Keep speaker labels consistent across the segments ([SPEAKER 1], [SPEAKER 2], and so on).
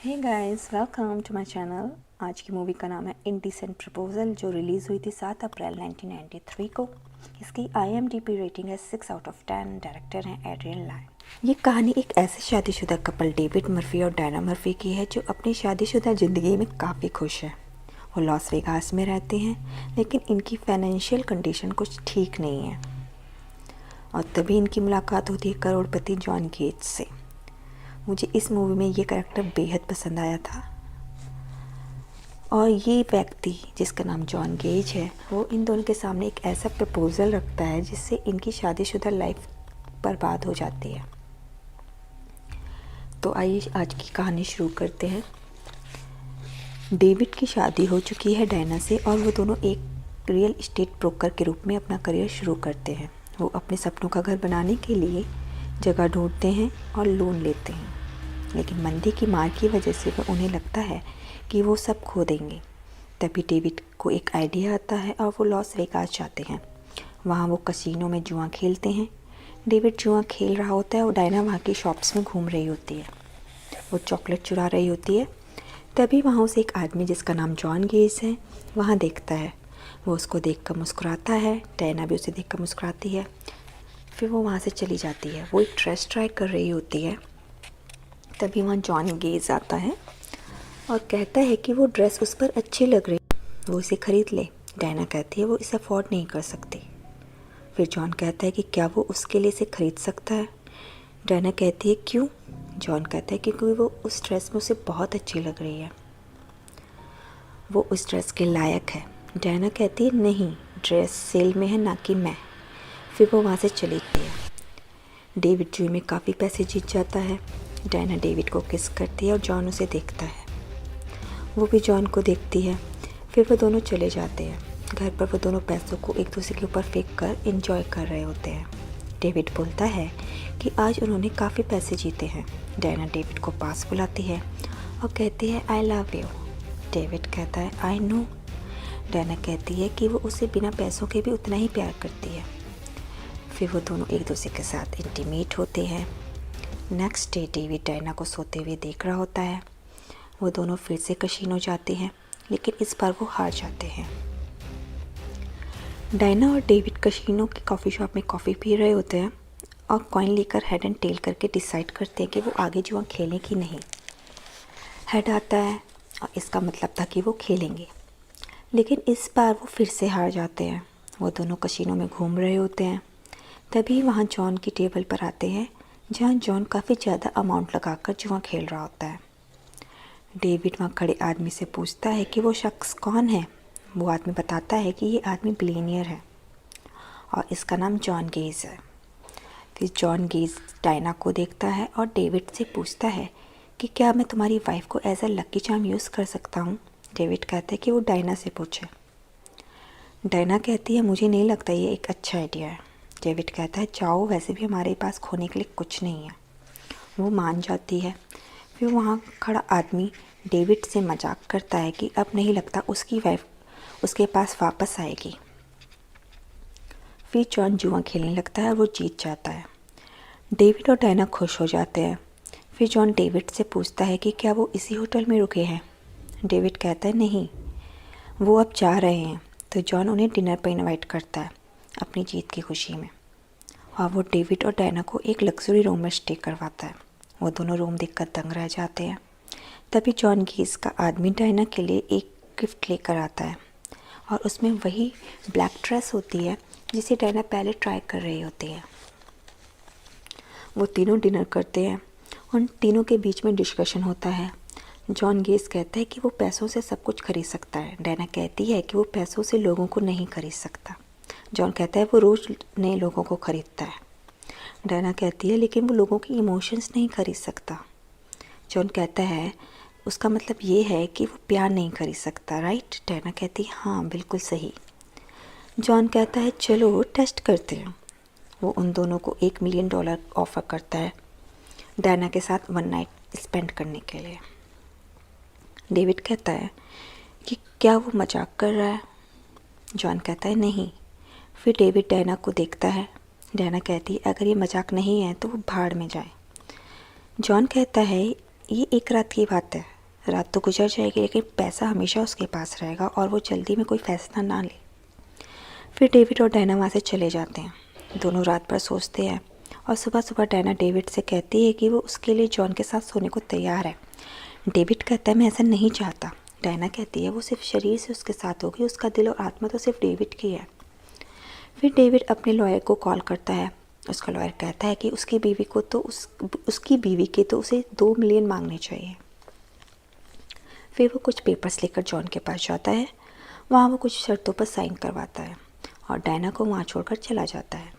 [SPEAKER 1] Hey guys, welcome to my channel. आज की movie का नाम है इंडिसेंट प्रपोजल, जो रिलीज़ हुई थी 7 अप्रैल 1993 को। इसकी IMDb रेटिंग है 6 आउट ऑफ 10। डायरेक्टर हैं एड्रियन लाइन। ये कहानी एक ऐसे शादीशुदा कपल डेविड मर्फी और डायना मर्फी की है जो अपनी शादीशुदा ज़िंदगी में काफ़ी खुश है। वो लॉस वेगास में रहते हैं, लेकिन इनकी फाइनेंशियल कंडीशन कुछ ठीक नहीं है। और तभी इनकी मुलाकात होती है करोड़पति जॉन गेज से। मुझे इस मूवी में ये कैरेक्टर बेहद पसंद आया था। और ये व्यक्ति जिसका नाम जॉन गेज है, वो इन दोनों के सामने एक ऐसा प्रपोज़ल रखता है जिससे इनकी शादीशुदा लाइफ बर्बाद हो जाती है। तो आइए आज की कहानी शुरू करते हैं। डेविड की शादी हो चुकी है डायना से और वो दोनों एक रियल एस्टेट ब्रोकर के रूप में अपना करियर शुरू करते हैं। वो अपने सपनों का घर बनाने के लिए जगह ढूंढते हैं और लोन लेते हैं, लेकिन मंदी की मार की वजह से उन्हें लगता है कि वो सब खो देंगे। तभी डेविड को एक आइडिया आता है और वो लॉस वेगास जाते हैं। वहाँ वो कसिनो में जुआ खेलते हैं। डेविड जुआ खेल रहा होता है और डायना वहाँ की शॉप्स में घूम रही होती है। वो चॉकलेट चुरा रही होती है। तभी वहाँ उसे एक आदमी जिसका नाम जॉन गेज है वहाँ देखता है। वो उसको देखकर मुस्कुराता है। डायना भी उसे देखकर मुस्कुराती है। फिर वो वहाँ से चली जाती है। वो एक ड्रेस ट्राई कर रही होती है। तभी वहाँ जॉन गेज आता है और कहता है कि वो ड्रेस उस पर अच्छी लग रही है, वो इसे ख़रीद ले। डायना कहती है वो इसे अफोर्ड नहीं कर सकती। फिर जॉन कहता है कि क्या वो उसके लिए इसे ख़रीद सकता है। डायना कहती है क्यों। जॉन कहता है क्योंकि वो उस ड्रेस में उसे बहुत अच्छी लग रही है, वो उस ड्रेस के लायक है। डायना कहती है नहीं, ड्रेस सेल में है, ना कि मैं। फिर वो वहाँ से चली गई है। डेविड जुए में काफ़ी पैसे जीत जाता है। डायना डेविड को किस करती है और जॉन उसे देखता है। वो भी जॉन को देखती है। फिर वो दोनों चले जाते हैं। घर पर वो दोनों पैसों को एक दूसरे के ऊपर फेंक कर एंजॉय कर रहे होते हैं। डेविड बोलता है कि आज उन्होंने काफ़ी पैसे जीते हैं। डायना डेविड को पास बुलाती है और कहती है आई लव यू। डेविड कहता है आई नो। डायना कहती है कि वो उसे बिना पैसों के भी उतना ही प्यार करती है। फिर वो दोनों एक दूसरे के साथ इंटीमेट होते हैं। नेक्स्ट डे डेविड डायना को सोते हुए देख रहा होता है। वो दोनों फिर से कसिनो जाते हैं, लेकिन इस बार वो हार जाते हैं। डायना और डेविड कसिनो की कॉफ़ी शॉप में कॉफ़ी पी रहे होते हैं और कॉइन लेकर हेड एंड टेल करके डिसाइड करते हैं कि वो आगे जुआ खेलें कि नहीं। हेड आता है और इसका मतलब था कि वो खेलेंगे, लेकिन इस बार वो फिर से हार जाते हैं। वो दोनों कसिनो में घूम रहे होते हैं। तभी वहाँ जॉन की टेबल पर आते हैं, जहाँ जॉन काफ़ी ज़्यादा अमाउंट लगाकर जुआ खेल रहा होता है। डेविड वहाँ खड़े आदमी से पूछता है कि वो शख्स कौन है। वो आदमी बताता है कि ये आदमी बिलियनियर है और इसका नाम जॉन गेज है। फिर जॉन गेज डायना को देखता है और डेविड से पूछता है कि क्या मैं तुम्हारी वाइफ को as a lucky charm use कर सकता हूँ। डेविड कहता है कि वो डायना से पूछे। डायना कहती है मुझे नहीं लगता ये एक अच्छा आइडिया है। डेविड कहता है जाओ, वैसे भी हमारे पास खोने के लिए कुछ नहीं है। वो मान जाती है। फिर वहाँ खड़ा आदमी डेविड से मजाक करता है कि अब नहीं लगता उसकी वाइफ उसके पास वापस आएगी। फिर जॉन जुआ खेलने लगता है और वो जीत जाता है। डेविड और डायना खुश हो जाते हैं। फिर जॉन डेविड से पूछता है कि क्या वो इसी होटल में रुके हैं। डेविड कहता है नहीं, वो अब जा रहे हैं। तो जॉन उन्हें डिनर पर इनवाइट करता है अपनी जीत की खुशी में, और वो डेविड और डायना को एक लग्जरी रूम में स्टे करवाता है। वो दोनों रूम देखकर दंग रह जाते हैं। तभी जॉन गेज का आदमी डायना के लिए एक गिफ्ट लेकर आता है और उसमें वही ब्लैक ड्रेस होती है जिसे डायना पहले ट्राई कर रही होती है। वो तीनों डिनर करते हैं। उन तीनों के बीच में डिस्कशन होता है। जॉन गेज कहता है कि वो पैसों से सब कुछ खरीद सकता है। डायना कहती है कि वो पैसों से लोगों को नहीं खरीद सकता। जॉन कहता है वो रोज़ नए लोगों को खरीदता है। डायना कहती है लेकिन वो लोगों के इमोशंस नहीं खरीद सकता। जॉन कहता है उसका मतलब ये है कि वो प्यार नहीं खरीद सकता, राइट। डायना कहती है हाँ बिल्कुल सही। जॉन कहता है चलो टेस्ट करते हैं। वो उन दोनों को $1 मिलियन ऑफ़र करता है डायना के साथ वन नाइट स्पेंड करने के लिए। डेविड कहता है कि क्या वो मजाक कर रहा है। जॉन कहता है नहीं। फिर डेविड डायना को देखता है। डायना कहती है अगर ये मजाक नहीं है तो वो भाड़ में जाए। जॉन कहता है ये एक रात की बात है, रात तो गुजर जाएगी लेकिन पैसा हमेशा उसके पास रहेगा और वो जल्दी में कोई फैसला ना ले। फिर डेविड और डायना वहाँ से चले जाते हैं। दोनों रात भर सोचते हैं और सुबह सुबह डायना डेविड से कहती है कि वो उसके लिए जॉन के साथ सोने को तैयार है। डेविड कहता है मैं ऐसा नहीं चाहता। डायना कहती है वो सिर्फ शरीर से उसके साथ होगी, उसका दिल और आत्मा तो सिर्फ डेविड की है। फिर डेविड अपने लॉयर को कॉल करता है। उसका लॉयर कहता है कि उसकी बीवी के तो उसे 2 मिलियन मांगने चाहिए। फिर वो कुछ पेपर्स लेकर जॉन के पास जाता है। वहाँ वो कुछ शर्तों पर साइन करवाता है और डायना को वहाँ छोड़कर चला जाता है।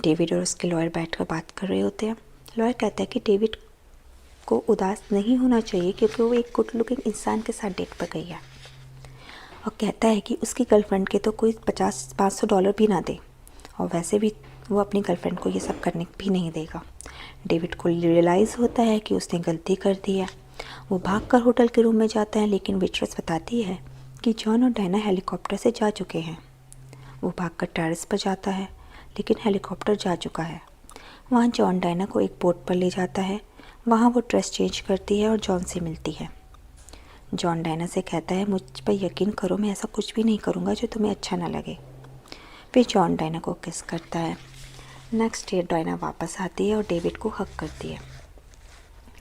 [SPEAKER 1] डेविड और उसके लॉयर बैठकर बात कर रहे होते हैं। लॉयर कहता है कि डेविड को उदास नहीं होना चाहिए क्योंकि वो एक गुड लुकिंग इंसान के साथ डेट पर गई है, और कहता है कि उसकी गर्लफ्रेंड के तो कोई $500 भी ना दे, और वैसे भी वो अपनी गर्लफ्रेंड को ये सब करने भी नहीं देगा। डेविड को रियलाइज़ होता है कि उसने गलती कर दी है। वो भागकर होटल के रूम में जाता है लेकिन वेट्रेस बताती है कि जॉन और डायना हेलीकॉप्टर से जा चुके हैं। वो भागकर टेरेस पर जाता है लेकिन हेलीकॉप्टर जा चुका है। वहाँ जॉन डायना को एक बोट पर ले जाता है। वहाँ वो ड्रेस चेंज करती है और जॉन से मिलती है। जॉन डायना से कहता है मुझ पर यकीन करो, मैं ऐसा कुछ भी नहीं करूँगा जो तुम्हें अच्छा ना लगे। फिर जॉन डायना को किस करता है। नेक्स्ट डे डायना वापस आती है और डेविड को हक करती है।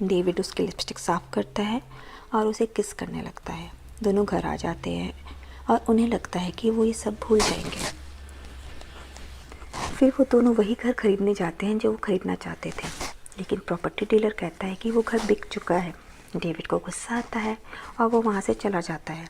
[SPEAKER 1] डेविड उसकी लिपस्टिक साफ़ करता है और उसे किस करने लगता है। दोनों घर आ जाते हैं और उन्हें लगता है कि वो ये सब भूल जाएंगे। फिर वो दोनों वही घर खरीदने जाते हैं जो वो खरीदना चाहते थे, लेकिन प्रॉपर्टी डीलर कहता है कि वो घर बिक चुका है। डेविड को गुस्सा आता है और वो वहाँ से चला जाता है।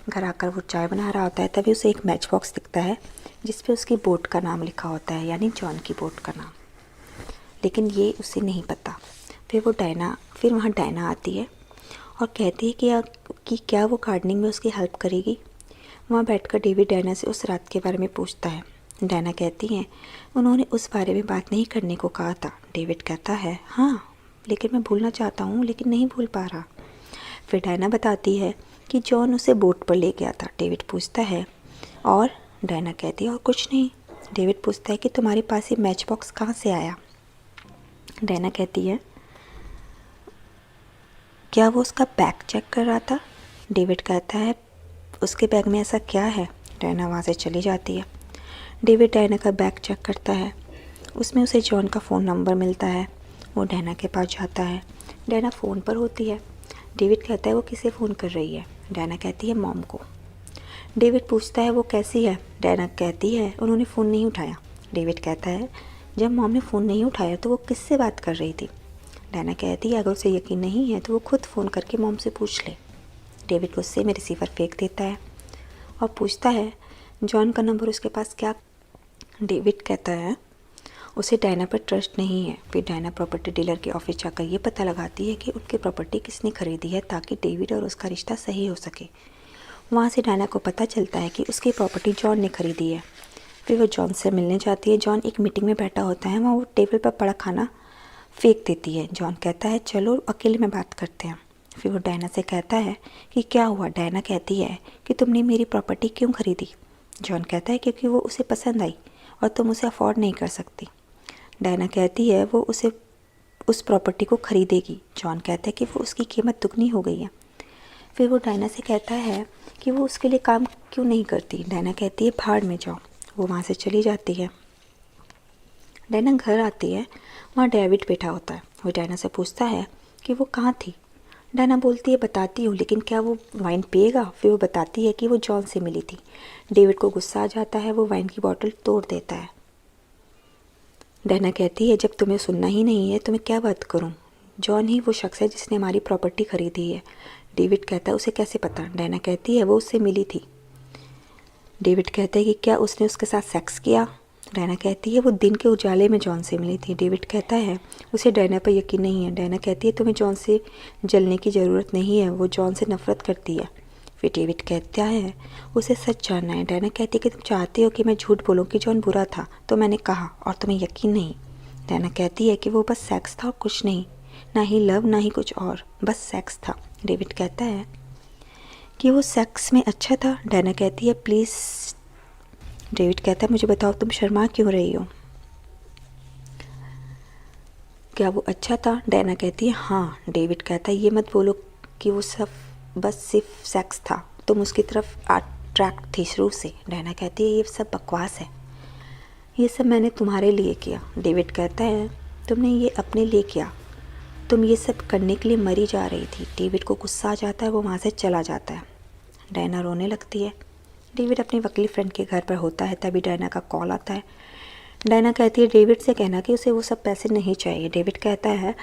[SPEAKER 1] घर आकर वो चाय बना रहा होता है, तभी उसे एक मैच बॉक्स दिखता है जिस पे उसकी बोट का नाम लिखा होता है, यानी जॉन की बोट का नाम, लेकिन ये उसे नहीं पता। फिर वहाँ डायना आती है और कहती है कि क्या वो गार्डनिंग में उसकी हेल्प करेगी। वहाँ बैठकर डेविड डायना से उस रात के बारे में पूछता है। डायना कहती है उन्होंने उस बारे में बात नहीं करने को कहा था। डेविड कहता है हाँ, लेकिन मैं भूलना चाहता हूँ लेकिन नहीं भूल पा रहा। फिर डायना बताती है कि जॉन उसे बोट पर ले गया था। डेविड पूछता है और डायना कहती है और कुछ नहीं। डेविड पूछता है कि तुम्हारे पास ये मैच बॉक्स कहाँ से आया। डायना कहती है क्या वो उसका बैग चेक कर रहा था। डेविड कहता है उसके बैग में ऐसा क्या है। डायना वहाँ से चली जाती है। डेविड डायना का बैग चेक करता है, उसमें उसे जॉन का फ़ोन नंबर मिलता है। वो डायना के पास जाता है। डायना फ़ोन पर होती है। डेविड कहता है वो किसे फ़ोन कर रही है। डायना कहती है मॉम को। डेविड पूछता है वो कैसी है। डायना कहती है उन्होंने फ़ोन नहीं उठाया। डेविड कहता है जब मॉम ने फ़ोन नहीं उठाया तो वो किससे बात कर रही थी। डायना कहती है अगर उसे यकीन नहीं है तो वो खुद फ़ोन करके मॉम से पूछ ले। डेविड गुस्से में रिसीवर फेंक देता है और पूछता है जॉन का नंबर उसके पास क्या। डेविड कहता है उसे डायना पर ट्रस्ट नहीं है। फिर डायना प्रॉपर्टी डीलर के ऑफिस जाकर ये पता लगाती है कि उनकी प्रॉपर्टी किसने खरीदी है ताकि डेविड और उसका रिश्ता सही हो सके। वहाँ से डायना को पता चलता है कि उसकी प्रॉपर्टी जॉन ने खरीदी है। फिर वो जॉन से मिलने जाती है। जॉन एक मीटिंग में बैठा होता है। वहाँ वो टेबल पर पड़ा खाना फेंक देती है। जॉन कहता है चलो अकेले में बात करते हैं। फिर वो डायना से कहता है कि क्या हुआ। डायना कहती है कि तुमने मेरी प्रॉपर्टी क्यों खरीदी। जॉन कहता है क्योंकि वो उसे पसंद आई और तुम उसे अफोर्ड नहीं कर सकती। डायना कहती है वो उस प्रॉपर्टी को खरीदेगी। जॉन कहता है कि वो उसकी कीमत दुगनी हो गई है। फिर वो डायना से कहता है कि वो उसके लिए काम क्यों नहीं करती। डायना कहती है भाड़ में जाओ। वो वहाँ से चली जाती है। डायना घर आती है। वहाँ डेविड बैठा होता है। वो डायना से पूछता है कि वो कहाँ थी। डायना बोलती है बताती हूँ, लेकिन क्या वो वाइन पिएगा। फिर वो बताती है कि वो जॉन से मिली थी। डेविड को गुस्सा आ जाता है। वो वाइन की बोतल तोड़ देता है। डायना कहती है जब तुम्हें सुनना ही नहीं है तो मैं क्या बात करूँ। जॉन ही वो शख्स है जिसने हमारी प्रॉपर्टी खरीदी है। डेविड कहता है उसे कैसे पता। डायना कहती है वो उससे मिली थी। डेविड कहता है कि क्या उसने उसके साथ सेक्स किया। डायना कहती है वो दिन के उजाले में जॉन से मिली थी। डेविड कहता है उसे डायना पर यकीन नहीं है। डायना कहती है तुम्हें जॉन से जलने की ज़रूरत नहीं है, वो जॉन से नफ़रत करती है। फिर डेविड कहता है उसे सच जानना है। डायना कहती है कि तुम चाहती हो कि मैं झूठ बोलूं कि जॉन बुरा था, तो मैंने कहा और तुम्हें यकीन नहीं। डायना कहती है कि वो बस सेक्स था और कुछ नहीं, ना ही लव ना ही कुछ और, बस सेक्स था। डेविड कहता है कि वो सेक्स में अच्छा था। डायना कहती है प्लीज़। डेविड कहता है मुझे बताओ तुम शर्मा क्यों रही हो, क्या वो अच्छा था। डायना कहती है हाँ। डेविड कहता है ये मत बोलो कि वो सब बस सिर्फ सेक्स था, तुम उसकी तरफ अट्रैक्ट थी शुरू से। डायना कहती है ये सब बकवास है, ये सब मैंने तुम्हारे लिए किया। डेविड कहता है तुमने ये अपने लिए किया, तुम ये सब करने के लिए मरी जा रही थी। डेविड को गुस्सा आ जाता है, वो वहाँ से चला जाता है। डायना रोने लगती है। डेविड अपने वकील फ्रेंड के घर पर होता है, तभी डायना का कॉल आता है। डायना कहती है डेविड से कहना कि उसे वो सब पैसे नहीं चाहिए। डेविड कहता है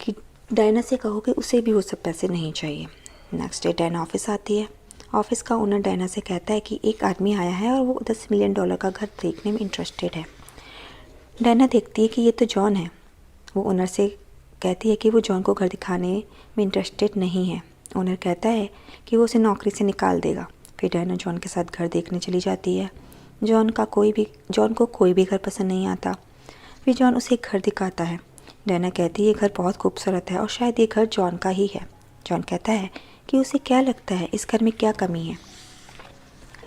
[SPEAKER 1] कि डायना से कहो कि उसे भी वो सब पैसे नहीं चाहिए। नेक्स्ट डे डायना ऑफिस आती है। ऑफिस का ओनर डायना से कहता है कि एक आदमी आया है और वो $10 मिलियन का घर देखने में इंटरेस्टेड है। डायना देखती है कि ये तो जॉन है। वो ओनर से कहती है कि वो जॉन को घर दिखाने में इंटरेस्टेड नहीं है। ओनर कहता है कि वो उसे नौकरी से निकाल देगा। फिर डायना जॉन के साथ घर देखने चली जाती है। जॉन को कोई भी घर पसंद नहीं आता। फिर जॉन उसे एक घर दिखाता है। डायना कहती है ये घर बहुत खूबसूरत है और शायद ये घर जॉन का ही है। जॉन कहता है कि उसे क्या लगता है इस घर में क्या कमी है।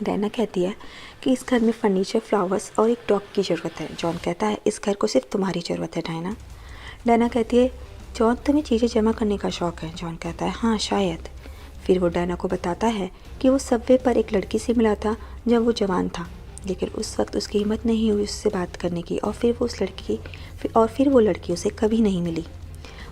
[SPEAKER 1] डायना कहती है कि इस घर में फर्नीचर, फ्लावर्स और एक डॉग की ज़रूरत है। जॉन कहता है इस घर को सिर्फ तुम्हारी ज़रूरत है डायना। डायना कहती है जॉन तुम्हें चीज़ें जमा करने का शौक़ है। जॉन कहता है हाँ शायद। फिर वो डायना को बताता है कि वो सबवे पर एक लड़की से मिला था जब वो जवान था, लेकिन उस वक्त उसकी हिम्मत नहीं हुई उससे बात करने की, और फिर वो लड़की उसे कभी नहीं मिली,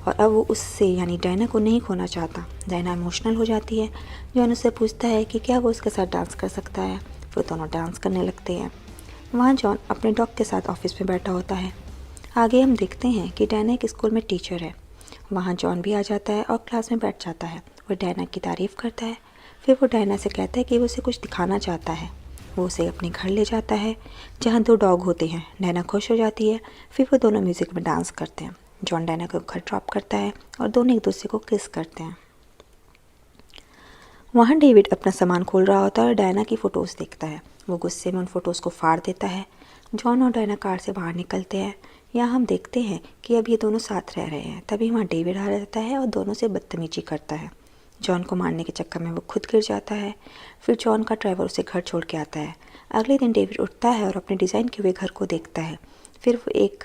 [SPEAKER 1] और अब वो उससे यानी डायना को नहीं खोना चाहता। डायना इमोशनल हो जाती है। जॉन उससे पूछता है कि क्या वो उसके साथ डांस कर सकता है। वो दोनों डांस करने लगते हैं। वहाँ जॉन अपने डॉग के साथ ऑफिस में बैठा होता है। आगे हम देखते हैं कि डायना एक स्कूल में टीचर है। वहाँ जॉन भी आ जाता है और क्लास में बैठ जाता है। वो डायना की तारीफ़ करता है। फिर वो डायना से कहता है कि वो उसे कुछ दिखाना चाहता है। वो उसे अपने घर ले जाता है जहाँ 2 डॉग होते हैं। डायना खुश हो जाती है। फिर वो दोनों म्यूज़िक में डांस करते हैं। जॉन डायना को घर ड्रॉप करता है और दोनों एक दूसरे को किस करते हैं। वहाँ डेविड अपना सामान खोल रहा होता है और डायना की फ़ोटोज़ देखता है। वो गुस्से में उन फ़ोटोज़ को फाड़ देता है। जॉन और डायना कार से बाहर निकलते हैं। यहाँ हम देखते हैं कि अब ये दोनों साथ रह रहे हैं। तभी वहाँ डेविड आ जाता है और दोनों से बदतमीजी करता है। जॉन को मारने के चक्कर में वो खुद गिर जाता है। फिर जॉन का ड्राइवर उसे घर छोड़ के आता है। अगले दिन डेविड उठता है और अपने डिज़ाइन किए हुए घर को देखता है। फिर वो एक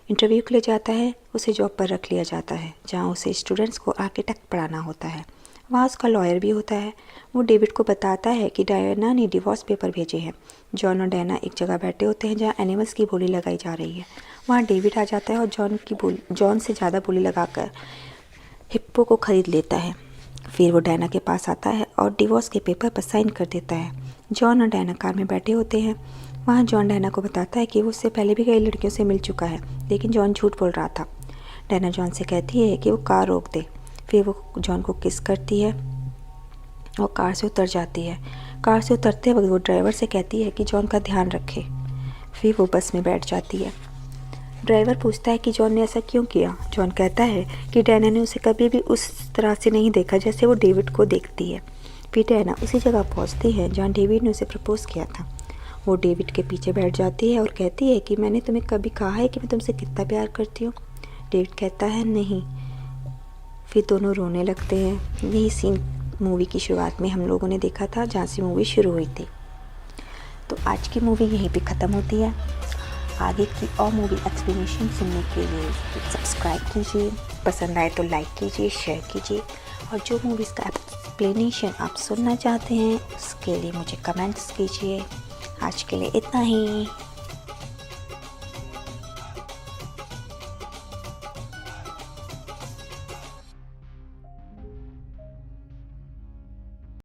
[SPEAKER 1] इंटरव्यू के लिए जाता है। उसे जॉब पर रख लिया जाता है जहाँ उसे स्टूडेंट्स को आर्किटेक्ट पढ़ाना होता है। वहाँ उसका लॉयर भी होता है। वो डेविड को बताता है कि डायना ने डिवोर्स पेपर भेजे हैं। जॉन और डायना एक जगह बैठे होते हैं जहाँ एनिमल्स की बोली लगाई जा रही है। वहाँ डेविड आ जाता है और जॉन से ज़्यादा बोली लगाकर हिप्पो को ख़रीद लेता है। फिर वो डायना के पास आता है और डिवोर्स के पेपर पर साइन कर देता है। जॉन और डायना कार में बैठे होते हैं। वहाँ जॉन डायना को बताता है कि वो उससे पहले भी कई लड़कियों से मिल चुका है, लेकिन जॉन झूठ बोल रहा था। डायना जॉन से कहती है कि वो कार रोक दे। फिर वो जॉन को किस करती है और कार से उतर जाती है। कार से उतरते वक्त वो ड्राइवर से कहती है कि जॉन का ध्यान रखे। फिर वो बस में बैठ जाती है। ड्राइवर पूछता है कि जॉन ने ऐसा क्यों किया। जॉन कहता है कि डायना ने उसे कभी भी उस तरह से नहीं देखा जैसे वो डेविड को देखती है। फिर डायना उसी जगह पहुंचती है जहां डेविड ने उसे प्रपोज़ किया था। वो डेविड के पीछे बैठ जाती है और कहती है कि मैंने तुम्हें कभी कहा है कि मैं तुमसे कितना प्यार करती हूँ। डेविड कहता है नहीं। फिर दोनों रोने लगते हैं। यही सीन मूवी की शुरुआत में हम लोगों ने देखा था जहाँ से मूवी शुरू हुई थी। तो आज की मूवी यहीं पे ख़त्म होती है। आगे की और मूवी एक्सप्लेनेशन सुनने के लिए सब्सक्राइब कीजिए, पसंद आए तो लाइक कीजिए, शेयर कीजिए, और जो मूवीज़ का एक्सप्लेनेशन आप सुनना चाहते हैं उसके लिए मुझे कमेंट्स कीजिए। आज के लिए इतना ही।